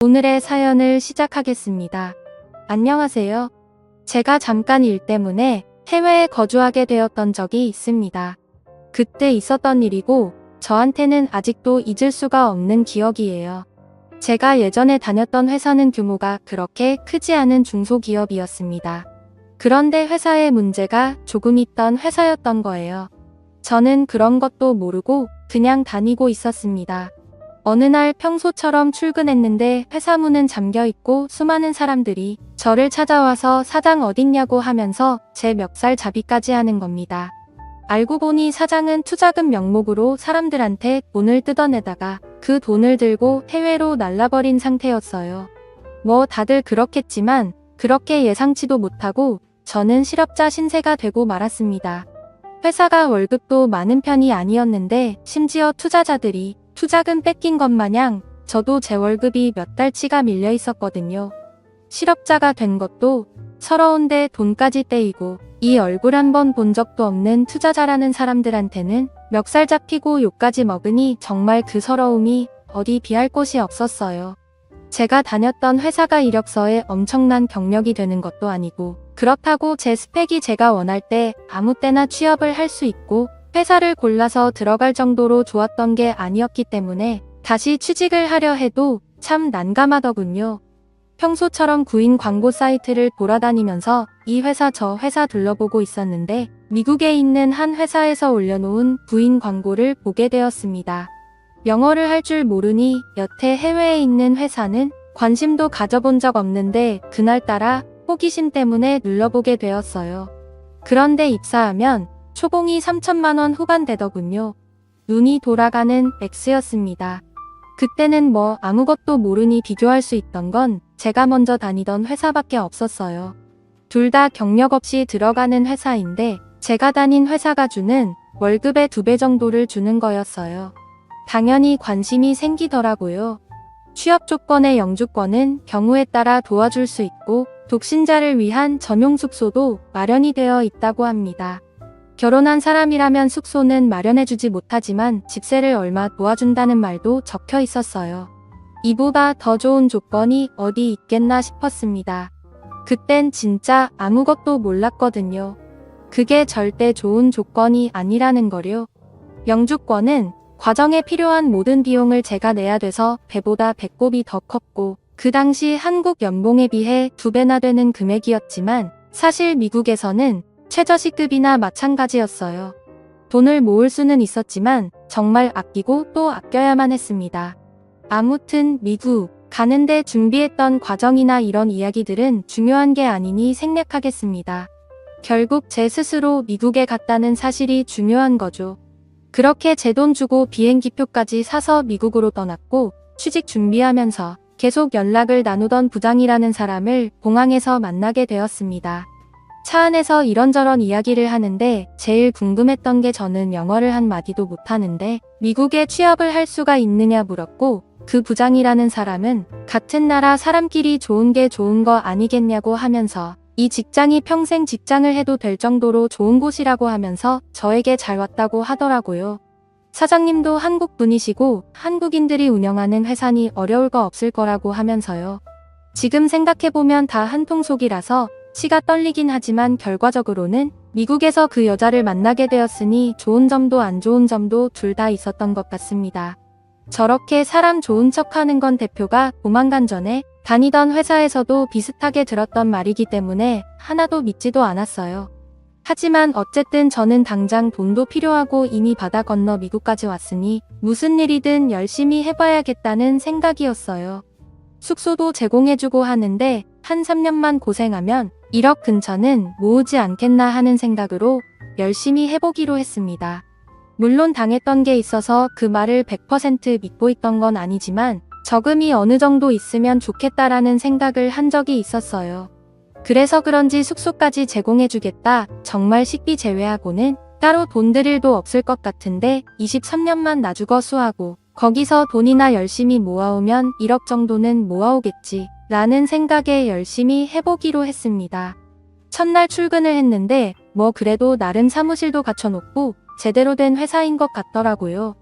오늘의 사연을 시작하겠습니다. 안녕하세요. 제가 잠깐 일 때문에 해외에 거주하게 되었던 적이 있습니다. 그때 있었던 일이고 저한테는 아직도 잊을 수가 없는 기억이에요. 제가 예전에 다녔던 회사는 규모가 그렇게 크지 않은 중소기업이었습니다. 그런데 회사에 문제가 조금 있던 회사였던 거예요. 저는 그런 것도 모르고 그냥 다니고 있었습니다. 어느 날 평소처럼 출근했는데 회사 문은 잠겨 있고 수많은 사람들이 저를 찾아와서 사장 어딨냐고 하면서 제 멱살 잡이까지 하는 겁니다. 알고 보니 사장은 투자금 명목으로 사람들한테 돈을 뜯어내다가 그 돈을 들고 해외로 날라버린 상태였어요. 뭐 다들 그렇겠지만 그렇게 예상치도 못하고 저는 실업자 신세가 되고 말았습니다. 회사가 월급도 많은 편이 아니었는데 심지어 투자자들이 투자금 뺏긴 것 마냥 저도 제 월급이 몇 달치가 밀려 있었거든요. 실업자가 된 것도 서러운데 돈까지 떼이고 이 얼굴 한번 본 적도 없는 투자자라는 사람들한테는 멱살 잡히고 욕까지 먹으니 정말 그 서러움이 어디 비할 곳이 없었어요. 제가 다녔던 회사가 이력서에 엄청난 경력이 되는 것도 아니고 그렇다고 제 스펙이 제가 원할 때 아무 때나 취업을 할 수 있고 회사를 골라서 들어갈 정도로 좋았던 게 아니었기 때문에 다시 취직을 하려 해도 참 난감하더군요. 평소처럼 구인 광고 사이트를 돌아다니면서 이 회사 저 회사 둘러보고 있었는데 미국에 있는 한 회사에서 올려놓은 구인 광고를 보게 되었습니다. 영어를 할 줄 모르니 여태 해외에 있는 회사는 관심도 가져본 적 없는데 그날따라 호기심 때문에 눌러보게 되었어요. 그런데 입사하면 초봉이 3천만 원 후반 되더군요. 눈이 돌아가는 X였습니다. 그때는 뭐 아무것도 모르니 비교할 수 있던 건 제가 먼저 다니던 회사밖에 없었어요. 둘 다 경력 없이 들어가는 회사인데 제가 다닌 회사가 주는 월급의 2배 정도를 주는 거였어요. 당연히 관심이 생기더라고요. 취업 조건의 영주권은 경우에 따라 도와줄 수 있고 독신자를 위한 전용 숙소도 마련이 되어 있다고 합니다. 결혼한 사람이라면 숙소는 마련해주지 못하지만 집세를 얼마 도와준다는 말도 적혀 있었어요. 이보다 더 좋은 조건이 어디 있겠나 싶었습니다. 그땐 진짜 아무것도 몰랐거든요. 그게 절대 좋은 조건이 아니라는 거요. 영주권은 과정에 필요한 모든 비용을 제가 내야 돼서 배보다 배꼽이 더 컸고 그 당시 한국 연봉에 비해 2배나 되는 금액이었지만 사실 미국에서는 최저시급이나 마찬가지였어요. 돈을 모을 수는 있었지만 정말 아끼고 또 아껴야만 했습니다. 아무튼 미국 가는데 준비했던 과정이나 이런 이야기들은 중요한 게 아니니 생략하겠습니다. 결국 제 스스로 미국에 갔다는 사실이 중요한 거죠. 그렇게 제 돈 주고 비행기표까지 사서 미국으로 떠났고 취직 준비하면서 계속 연락을 나누던 부장이라는 사람을 공항에서 만나게 되었습니다. 차 안에서 이런저런 이야기를 하는데 제일 궁금했던 게 저는 영어를 한마디도 못하는데 미국에 취업을 할 수가 있느냐 물었고 그 부장이라는 사람은 같은 나라 사람끼리 좋은 게 좋은 거 아니겠냐고 하면서 이 직장이 평생 직장을 해도 될 정도로 좋은 곳이라고 하면서 저에게 잘 왔다고 하더라고요. 사장님도 한국 분이시고 한국인들이 운영하는 회사니 어려울 거 없을 거라고 하면서요. 지금 생각해보면 다 한통속이라서 치가 떨리긴 하지만 결과적으로는 미국에서 그 여자를 만나게 되었으니 좋은 점도 안 좋은 점도 둘 다 있었던 것 같습니다. 저렇게 사람 좋은 척하는 건 대표가 조만간 전에 다니던 회사에서도 비슷하게 들었던 말이기 때문에 하나도 믿지도 않았어요. 하지만 어쨌든 저는 당장 돈도 필요하고 이미 바다 건너 미국까지 왔으니 무슨 일이든 열심히 해봐야겠다는 생각이었어요. 숙소도 제공해주고 하는데 한 3년만 고생하면 1억 근처는 모으지 않겠나 하는 생각으로 열심히 해보기로 했습니다. 물론 당했던 게 있어서 그 말을 100% 믿고 있던 건 아니지만 저금이 어느 정도 있으면 좋겠다라는 생각을 한 적이 있었어요. 그래서 그런지 숙소까지 제공해주겠다, 정말 식비 제외하고는 따로 돈 들 일도 없을 것 같은데 23년만 놔주거 수하고 거기서 돈이나 열심히 모아오면 1억 정도는 모아오겠지 라는 생각에 열심히 해보기로 했습니다. 첫날 출근을 했는데 뭐 그래도 나름 사무실도 갖춰놓고 제대로 된 회사인 것 같더라고요.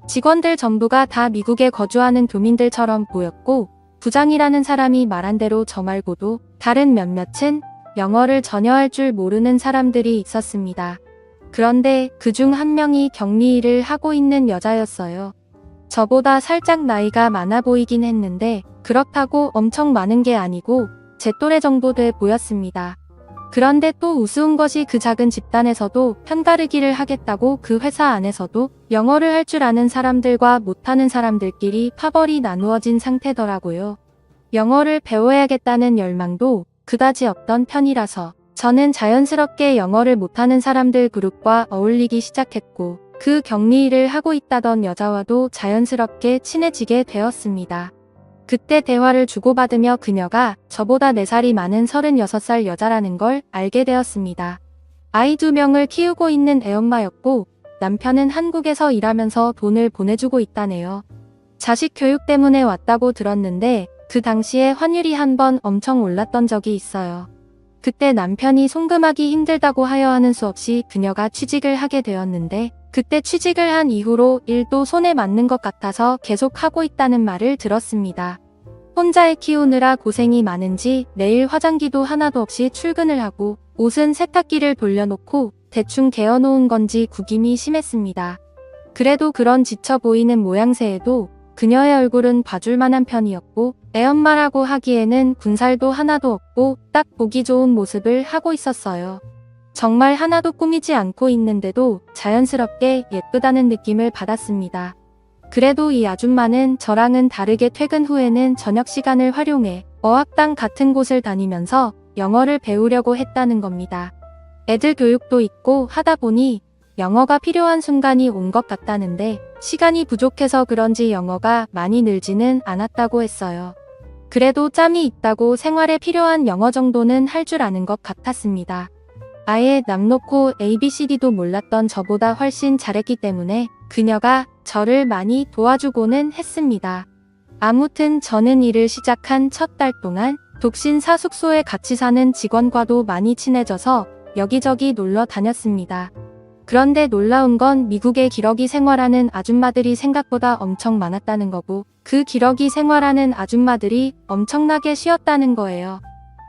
직원들 전부가 다 미국에 거주하는 교민들처럼 보였고 부장이라는 사람이 말한 대로 저 말고도 다른 몇몇은 영어를 전혀 할 줄 모르는 사람들이 있었습니다. 그런데 그중 한 명이 격리 일을 하고 있는 여자였어요. 저보다 살짝 나이가 많아 보이긴 했는데 그렇다고 엄청 많은 게 아니고 제 또래 정도 돼 보였습니다. 그런데 또 우스운 것이 그 작은 집단에서도 편가르기를 하겠다고 그 회사 안에서도 영어를 할 줄 아는 사람들과 못하는 사람들끼리 파벌이 나누어진 상태더라고요. 영어를 배워야겠다는 열망도 그다지 없던 편이라서 저는 자연스럽게 영어를 못하는 사람들 그룹과 어울리기 시작했고 그 격리 일을 하고 있다던 여자와도 자연스럽게 친해지게 되었습니다. 그때 대화를 주고받으며 그녀가 저보다 4살이 많은 36살 여자라는 걸 알게 되었습니다. 아이 2명을 키우고 있는 애엄마였고 남편은 한국에서 일하면서 돈을 보내주고 있다네요. 자식 교육 때문에 왔다고 들었는데 그 당시에 환율이 한번 엄청 올랐던 적이 있어요. 그때 남편이 송금하기 힘들다고 하여 하는 수 없이 그녀가 취직을 하게 되었는데 그때 취직을 한 이후로 일도 손에 맞는 것 같아서 계속 하고 있다는 말을 들었습니다. 혼자 애 키우느라 고생이 많은지 매일 화장기도 하나도 없이 출근을 하고 옷은 세탁기를 돌려놓고 대충 개어놓은 건지 구김이 심했습니다. 그래도 그런 지쳐 보이는 모양새에도 그녀의 얼굴은 봐줄 만한 편이었고 애엄마라고 하기에는 군살도 하나도 없고 딱 보기 좋은 모습을 하고 있었어요. 정말 하나도 꾸미지 않고 있는데도 자연스럽게 예쁘다는 느낌을 받았습니다. 그래도 이 아줌마는 저랑은 다르게 퇴근 후에는 저녁 시간을 활용해 어학당 같은 곳을 다니면서 영어를 배우려고 했다는 겁니다. 애들 교육도 있고 하다 보니 영어가 필요한 순간이 온 것 같다는데 시간이 부족해서 그런지 영어가 많이 늘지는 않았다고 했어요. 그래도 짬이 있다고 생활에 필요한 영어 정도는 할 줄 아는 것 같았습니다. 아예 남 놓고 ABCD도 몰랐던 저보다 훨씬 잘했기 때문에 그녀가 저를 많이 도와주고는 했습니다. 아무튼 저는 일을 시작한 첫 달 동안 독신사 숙소에 같이 사는 직원과도 많이 친해져서 여기저기 놀러 다녔습니다. 그런데 놀라운 건 미국에 기러기 생활하는 아줌마들이 생각보다 엄청 많았다는 거고 그 기러기 생활하는 아줌마들이 엄청나게 쉬었다는 거예요.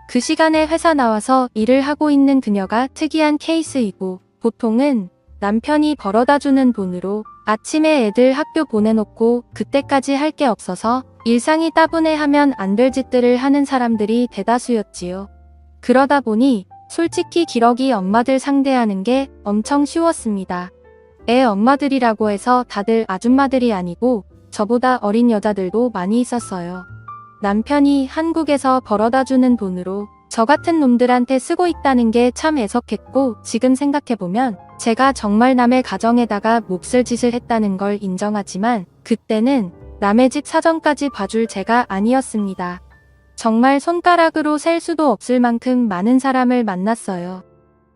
그 시간에 회사 나와서 일을 하고 있는 그녀가 특이한 케이스이고 보통은 남편이 벌어다주는 돈으로 아침에 애들 학교 보내놓고 그때까지 할 게 없어서 일상이 따분해하면 안 될 짓들을 하는 사람들이 대다수였지요. 그러다 보니 솔직히 기러기 엄마들 상대하는 게 엄청 쉬웠습니다. 애 엄마들이라고 해서 다들 아줌마들이 아니고 저보다 어린 여자들도 많이 있었어요. 남편이 한국에서 벌어다주는 돈으로 저 같은 놈들한테 쓰고 있다는 게 참 애석했고 지금 생각해보면 제가 정말 남의 가정에다가 몹쓸 짓을 했다는 걸 인정하지만 그때는 남의 집 사정까지 봐줄 제가 아니었습니다. 정말 손가락으로 셀 수도 없을 만큼 많은 사람을 만났어요.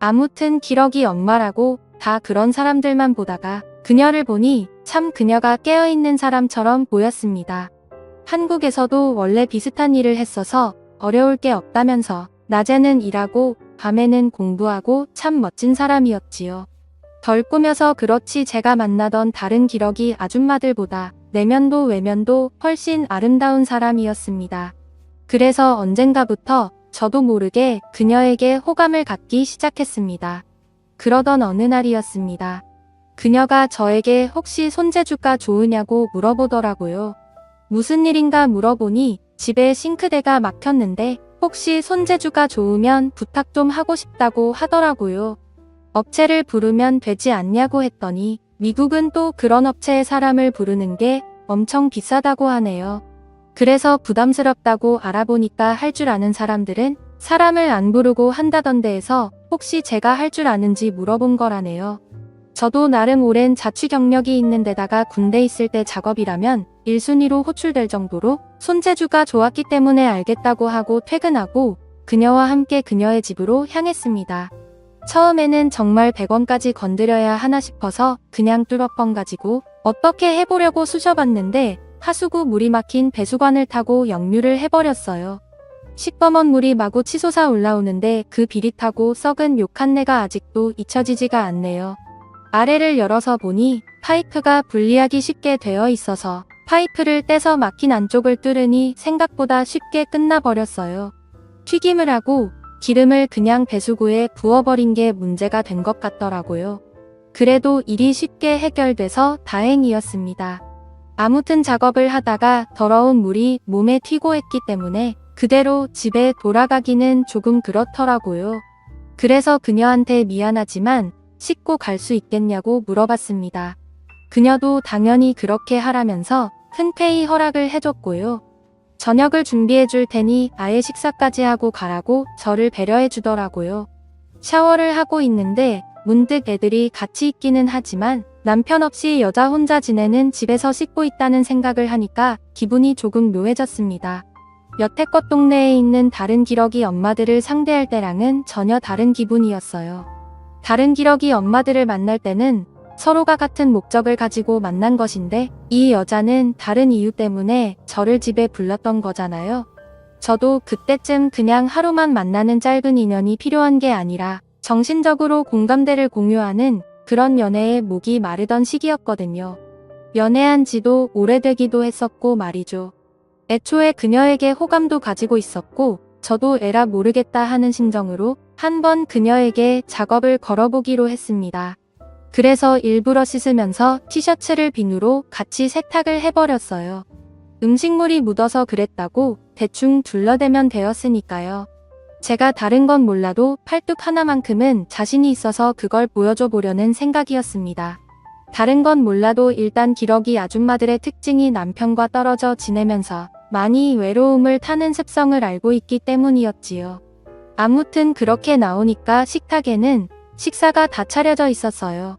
아무튼 기러기 엄마라고 다 그런 사람들만 보다가 그녀를 보니 참 그녀가 깨어있는 사람처럼 보였습니다. 한국에서도 원래 비슷한 일을 했어서 어려울 게 없다면서 낮에는 일하고 밤에는 공부하고 참 멋진 사람이었지요. 덜 꾸며서 그렇지 제가 만나던 다른 기러기 아줌마들보다 내면도 외면도 훨씬 아름다운 사람이었습니다. 그래서 언젠가부터 저도 모르게 그녀에게 호감을 갖기 시작했습니다. 그러던 어느 날이었습니다. 그녀가 저에게 혹시 손재주가 좋으냐고 물어보더라고요. 무슨 일인가 물어보니 집에 싱크대가 막혔는데 혹시 손재주가 좋으면 부탁 좀 하고 싶다고 하더라고요. 업체를 부르면 되지 않냐고 했더니 미국은 또 그런 업체의 사람을 부르는 게 엄청 비싸다고 하네요. 그래서 부담스럽다고 알아보니까 할 줄 아는 사람들은 사람을 안 부르고 한다던데 해서 혹시 제가 할 줄 아는지 물어본 거라네요. 저도 나름 오랜 자취 경력이 있는 데다가 군대 있을 때 작업이라면 1순위로 호출될 정도로 손재주가 좋았기 때문에 알겠다고 하고 퇴근하고 그녀와 함께 그녀의 집으로 향했습니다. 처음에는 정말 100원까지 건드려야 하나 싶어서 그냥 뚜러뻥 가지고 어떻게 해보려고 쑤셔봤는데 하수구 물이 막힌 배수관을 타고 역류를 해버렸어요. 시꺼먼 물이 마구 치솟아 올라오는데 그 비릿하고 썩은 욕한내가 아직도 잊혀지지가 않네요. 아래를 열어서 보니 파이프가 분리하기 쉽게 되어 있어서 파이프를 떼서 막힌 안쪽을 뚫으니 생각보다 쉽게 끝나버렸어요. 튀김을 하고 기름을 그냥 배수구에 부어버린 게 문제가 된 것 같더라고요. 그래도 일이 쉽게 해결돼서 다행이었습니다. 아무튼 작업을 하다가 더러운 물이 몸에 튀고 했기 때문에 그대로 집에 돌아가기는 조금 그렇더라고요. 그래서 그녀한테 미안하지만 씻고 갈 수 있겠냐고 물어봤습니다. 그녀도 당연히 그렇게 하라면서 흔쾌히 허락을 해줬고요. 저녁을 준비해 줄 테니 아예 식사까지 하고 가라고 저를 배려해 주더라고요. 샤워를 하고 있는데 문득 애들이 같이 있기는 하지만 남편 없이 여자 혼자 지내는 집에서 씻고 있다는 생각을 하니까 기분이 조금 묘해졌습니다. 여태껏 동네에 있는 다른 기러기 엄마들을 상대할 때랑은 전혀 다른 기분이었어요. 다른 기러기 엄마들을 만날 때는 서로가 같은 목적을 가지고 만난 것인데 이 여자는 다른 이유 때문에 저를 집에 불렀던 거잖아요. 저도 그때쯤 그냥 하루만 만나는 짧은 인연이 필요한 게 아니라 정신적으로 공감대를 공유하는 그런 연애에 목이 마르던 시기였거든요. 연애한 지도 오래되기도 했었고 말이죠. 애초에 그녀에게 호감도 가지고 있었고 저도 에라 모르겠다 하는 심정으로 한번 그녀에게 작업을 걸어보기로 했습니다. 그래서 일부러 씻으면서 티셔츠를 비누로 같이 세탁을 해버렸어요. 음식물이 묻어서 그랬다고 대충 둘러대면 되었으니까요. 제가 다른 건 몰라도 팔뚝 하나만큼은 자신이 있어서 그걸 보여줘 보려는 생각이었습니다. 다른 건 몰라도 일단 기러기 아줌마들의 특징이 남편과 떨어져 지내면서 많이 외로움을 타는 습성을 알고 있기 때문이었지요. 아무튼 그렇게 나오니까 식탁에는 식사가 다 차려져 있었어요.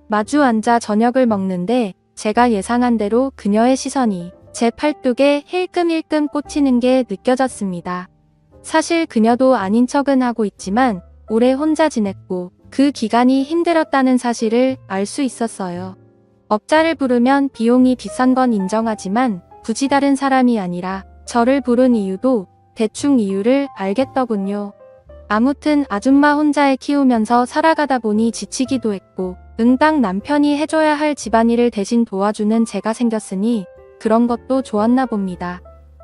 마주 앉아 저녁을 먹는데 제가 예상한 대로 그녀의 시선이 제 팔뚝에 힐끔힐끔 꽂히는 게 느껴졌습니다. 사실 그녀도 아닌 척은 하고 있지만 오래 혼자 지냈고 그 기간이 힘들었다는 사실을 알 수 있었어요. 업자를 부르면 비용이 비싼 건 인정하지만 굳이 다른 사람이 아니라 저를 부른 이유도 대충 이유를 알겠더군요. 아무튼 아줌마 혼자 애 키우면서 살아가다 보니 지치기도 했고 응당 남편이 해줘야 할 집안일을 대신 도와주는 제가 생겼으니 그런 것도 좋았나 봅니다.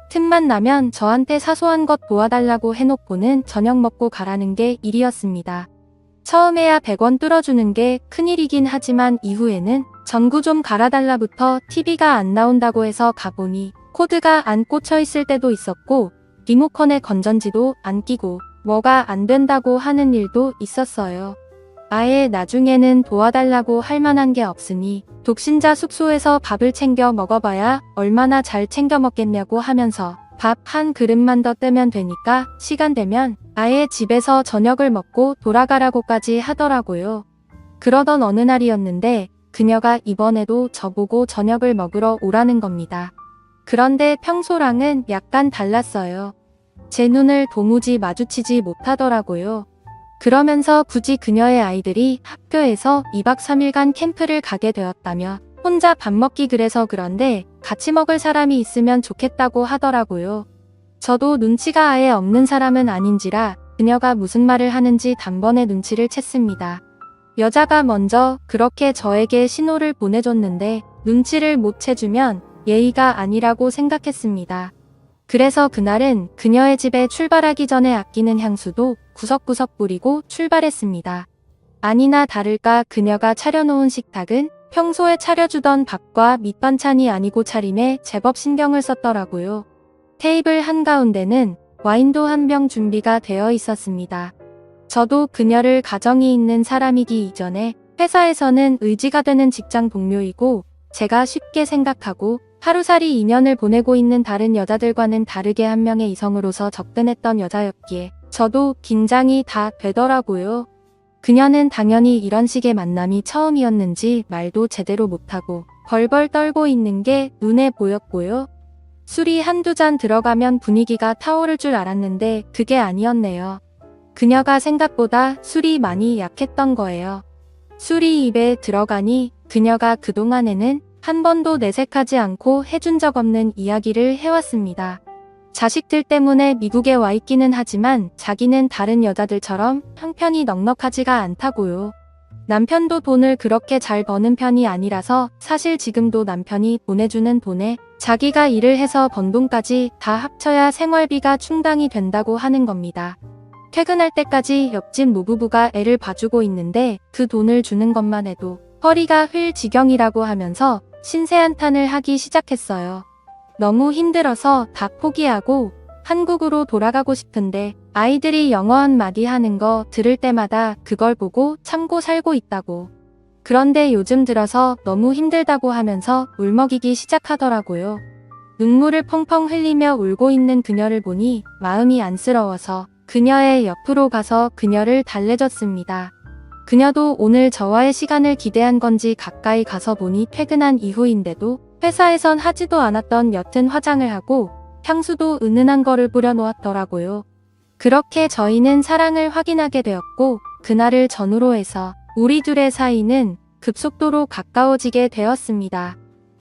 틈만 나면 저한테 사소한 것 도와달라고 해놓고는 저녁 먹고 가라는 게 일이었습니다. 처음에야 100원 뚫어주는 게 큰일이긴 하지만 이후에는 전구 좀 갈아달라부터 TV가 안 나온다고 해서 가보니 코드가 안 꽂혀 있을 때도 있었고 리모컨에 건전지도 안 끼고 뭐가 안 된다고 하는 일도 있었어요. 아예 나중에는 도와달라고 할 만한 게 없으니 독신자 숙소에서 밥을 챙겨 먹어봐야 얼마나 잘 챙겨 먹겠냐고 하면서 밥 한 그릇만 더 뜨면 되니까 시간 되면 아예 집에서 저녁을 먹고 돌아가라고까지 하더라고요. 그러던 어느 날이었는데 그녀가 이번에도 저보고 저녁을 먹으러 오라는 겁니다. 그런데 평소랑은 약간 달랐어요. 제 눈을 도무지 마주치지 못하더라고요. 그러면서 굳이 그녀의 아이들이 학교에서 2박 3일간 캠프를 가게 되었다며 혼자 밥 먹기 그래서 그런데 같이 먹을 사람이 있으면 좋겠다고 하더라고요. 저도 눈치가 아예 없는 사람은 아닌지라 그녀가 무슨 말을 하는지 단번에 눈치를 챘습니다. 여자가 먼저 그렇게 저에게 신호를 보내줬는데 눈치를 못 채주면 예의가 아니라고 생각했습니다. 그래서 그날은 그녀의 집에 출발하기 전에 아끼는 향수도 구석구석 뿌리고 출발했습니다. 아니나 다를까 그녀가 차려놓은 식탁은 평소에 차려주던 밥과 밑반찬이 아니고 차림에 제법 신경을 썼더라고요. 테이블 한가운데는 와인도 한 병 준비가 되어 있었습니다. 저도 그녀를 가정이 있는 사람이기 이전에 회사에서는 의지가 되는 직장 동료이고 제가 쉽게 생각하고 하루살이 인연을 보내고 있는 다른 여자들과는 다르게 한 명의 이성으로서 접근했던 여자였기에 저도 긴장이 다 되더라고요. 그녀는 당연히 이런 식의 만남이 처음이었는지 말도 제대로 못하고 벌벌 떨고 있는 게 눈에 보였고요. 술이 한두 잔 들어가면 분위기가 타오를 줄 알았는데 그게 아니었네요. 그녀가 생각보다 술이 많이 약했던 거예요. 술이 입에 들어가니 그녀가 그동안에는 한 번도 내색하지 않고 해준 적 없는 이야기를 해왔습니다. 자식들 때문에 미국에 와 있기는 하지만 자기는 다른 여자들처럼 형편이 넉넉하지가 않다고요. 남편도 돈을 그렇게 잘 버는 편이 아니라서 사실 지금도 남편이 보내주는 돈에 자기가 일을 해서 번 돈까지 다 합쳐야 생활비가 충당이 된다고 하는 겁니다. 퇴근할 때까지 옆집 노부부가 애를 봐주고 있는데 그 돈을 주는 것만 해도 허리가 휠 지경이라고 하면서 신세한탄을 하기 시작했어요. 너무 힘들어서 다 포기하고 한국으로 돌아가고 싶은데 아이들이 영어 한마디 하는 거 들을 때마다 그걸 보고 참고 살고 있다고. 그런데 요즘 들어서 너무 힘들다고 하면서 울먹이기 시작하더라고요. 눈물을 펑펑 흘리며 울고 있는 그녀를 보니 마음이 안쓰러워서 그녀의 옆으로 가서 그녀를 달래줬습니다. 그녀도 오늘 저와의 시간을 기대한 건지 가까이 가서 보니 퇴근한 이후인데도 회사에선 하지도 않았던 옅은 화장을 하고 향수도 은은한 거를 뿌려놓았더라고요. 그렇게 저희는 사랑을 확인하게 되었고 그날을 전후로 해서 우리 둘의 사이는 급속도로 가까워지게 되었습니다.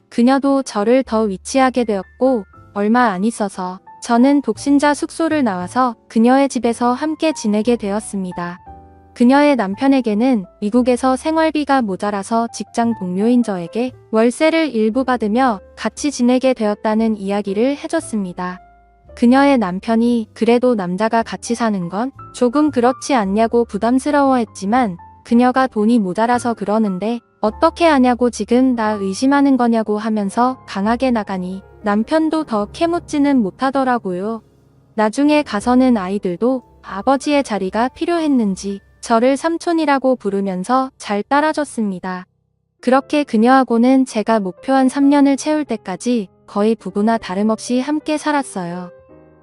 그녀도 저를 더 위치하게 되었고 얼마 안 있어서 저는 독신자 숙소를 나와서 그녀의 집에서 함께 지내게 되었습니다. 그녀의 남편에게는 미국에서 생활비가 모자라서 직장 동료인 저에게 월세를 일부 받으며 같이 지내게 되었다는 이야기를 해줬습니다. 그녀의 남편이 그래도 남자가 같이 사는 건 조금 그렇지 않냐고 부담스러워했지만 그녀가 돈이 모자라서 그러는데 어떻게 하냐고 지금 나 의심하는 거냐고 하면서 강하게 나가니 남편도 더 캐묻지는 못하더라고요. 나중에 가서는 아이들도 아버지의 자리가 필요했는지 저를 삼촌이라고 부르면서 잘 따라줬습니다. 그렇게 그녀하고는 제가 목표한 3년을 채울 때까지 거의 부부나 다름없이 함께 살았어요.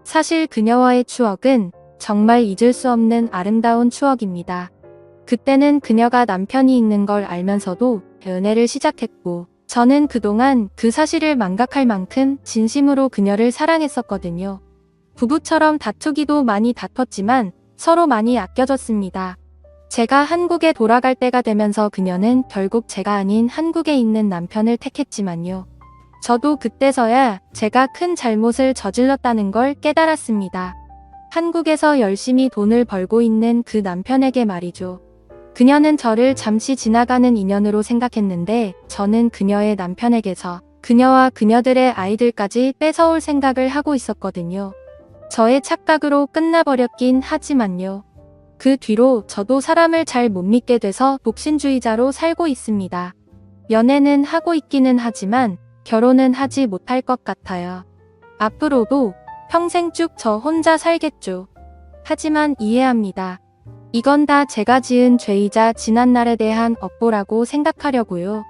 사실 그녀와의 추억은 정말 잊을 수 없는 아름다운 추억입니다. 그때는 그녀가 남편이 있는 걸 알면서도 연애를 시작했고 저는 그동안 그 사실을 망각할 만큼 진심으로 그녀를 사랑했었거든요. 부부처럼 다투기도 많이 다퉜지만 서로 많이 아껴줬습니다. 제가 한국에 돌아갈 때가 되면서 그녀는 결국 제가 아닌 한국에 있는 남편을 택했지만요. 저도 그때서야 제가 큰 잘못을 저질렀다는 걸 깨달았습니다. 한국에서 열심히 돈을 벌고 있는 그 남편에게 말이죠. 그녀는 저를 잠시 지나가는 인연으로 생각했는데 저는 그녀의 남편에게서 그녀와 그녀들의 아이들까지 뺏어올 생각을 하고 있었거든요. 저의 착각으로 끝나버렸긴 하지만요. 그 뒤로 저도 사람을 잘 못 믿게 돼서 독신주의자로 살고 있습니다. 연애는 하고 있기는 하지만 결혼은 하지 못할 것 같아요. 앞으로도 평생 쭉 저 혼자 살겠죠. 하지만 이해합니다. 이건 다 제가 지은 죄이자 지난 날에 대한 업보라고 생각하려고요.